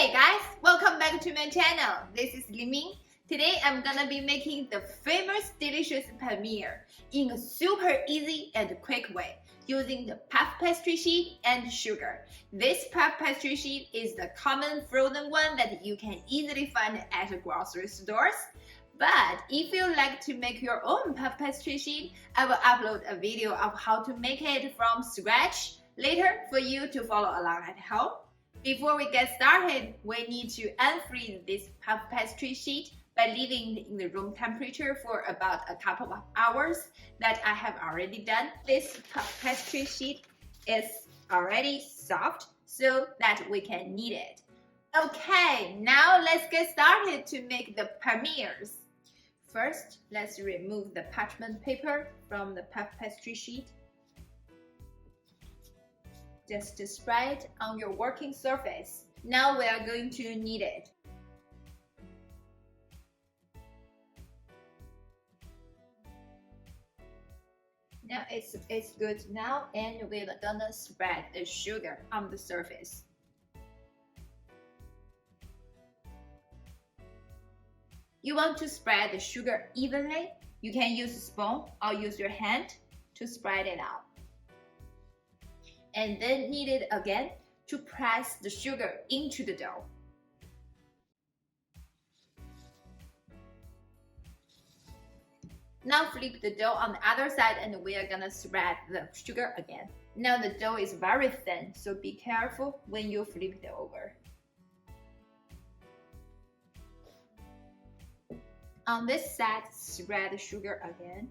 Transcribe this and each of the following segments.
Hey guys, welcome back to my channel. This is Liming. Today I'm gonna be making the famous delicious Palmiers in a super easy and quick way using the puff pastry sheet and sugar. This puff pastry sheet is the common frozen one that you can easily find at grocery stores. But if you like to make your own puff pastry sheet, I will upload a video of how to make it from scratch later for you to follow along at home. Before we get started, we need to unfreeze this puff pastry sheet by leaving it in the room temperature for about a couple of hours that I have already done. This puff pastry sheet is already soft so that we can knead it. Okay, now let's get started to make the Palmiers. First, let's remove the parchment paper from the puff pastry sheet. Just spread on your working surface. Now we are going to knead it. Now it's good now, and we're gonna spread the sugar on the surface. You want to spread the sugar evenly? You can use a spoon or use your hand to spread it out. And then knead it again to press the sugar into the dough. Now flip the dough on the other side and we are gonna spread the sugar again. Now the dough is very thin, so be careful when you flip it over. On this side, spread the sugar again.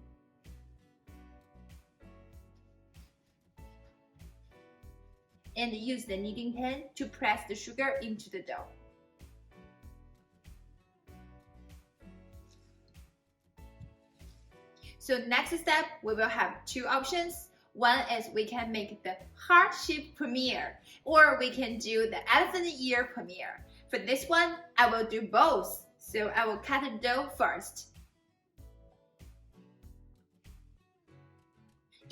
And use the kneading pen to press the sugar into the dough. So next step, we will have two options. One is we can make the heart-shaped Palmiers, or we can do the elephant ear Palmiers. For this one, I will do both. So I will cut the dough first.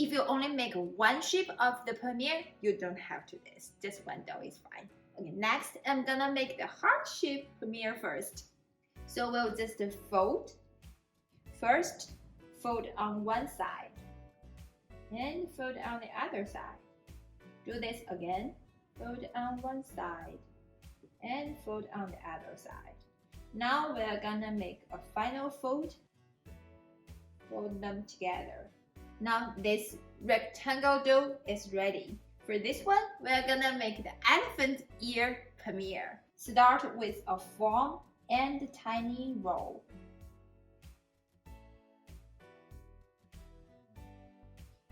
If you only make one shape of the Palmiers, you don't have to this. Just one dough is fine. Okay, next I'm gonna make the heart-shaped Palmiers first. So we'll just fold. First, fold on one side. And fold on the other side. Do this again. Fold on one side. And fold on the other side. Now we are gonna make a final fold. Fold them together. Now this rectangle dough is ready. For this one, we are gonna make the elephant ear Palmiers. Start with a form and tiny roll.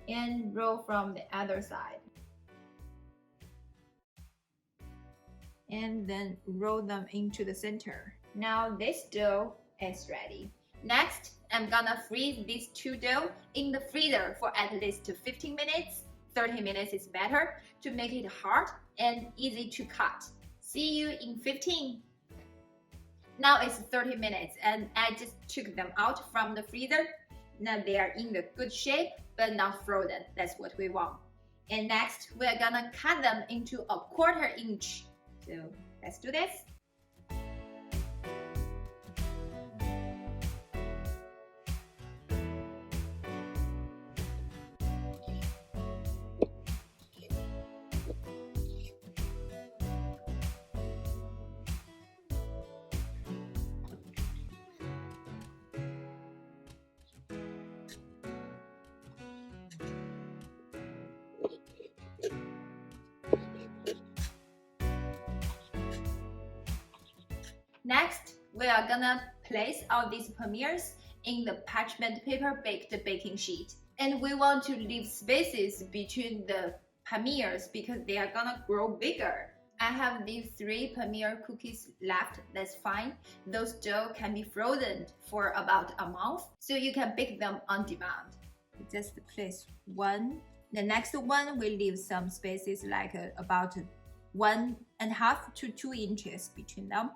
And roll from the other side. And then roll them into the center. Now this dough is ready. Next, I'm gonna freeze these two dough in the freezer for at least 15 minutes. 30 minutes is better to make it hard and easy to cut. See you in 15. Now it's 30 minutes and I just took them out from the freezer. Now they are in the good shape but not frozen. That's what we want. And next, we're gonna cut them into a 1/4 inch. So let's do this. Next, we are gonna place all these Palmiers in the parchment paper baked baking sheet. And we want to leave spaces between the Palmiers because they are gonna grow bigger. I have these 3 Palmiers cookies left, that's fine. Those dough can be frozen for about a month, so you can bake them on demand. Just place one. The next one, we leave some spaces like about 1.5 to 2 inches between them.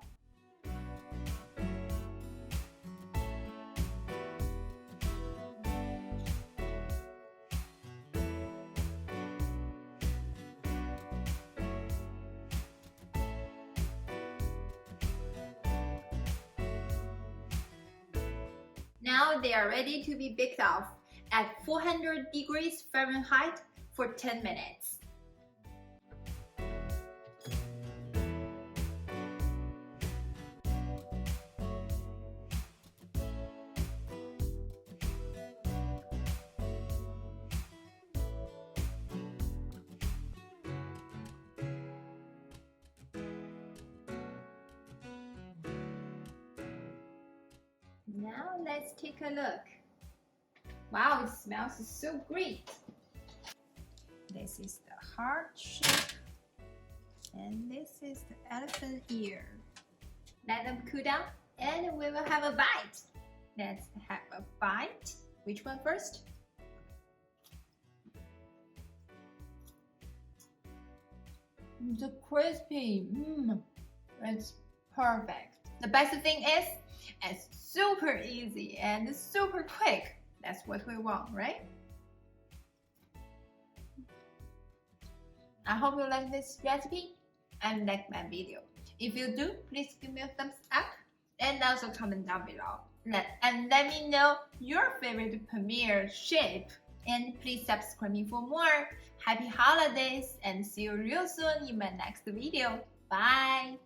Now they are ready to be baked off at 400 degrees Fahrenheit for 10 minutes. Now let's take a look. Wow, it smells so great. This is the heart shape, and this is the elephant ear. Let them cool down, and we will have a bite. Let's have a bite. Which one first? The crispy, it's perfect. The best thing is, it's super easy and super quick. That's what we want, right? I hope you like this recipe and like my video. If you do, please give me a thumbs up and also comment down below. Let me know your favorite Palmiers shape. And please subscribe me for more. Happy holidays and see you real soon in my next video. Bye!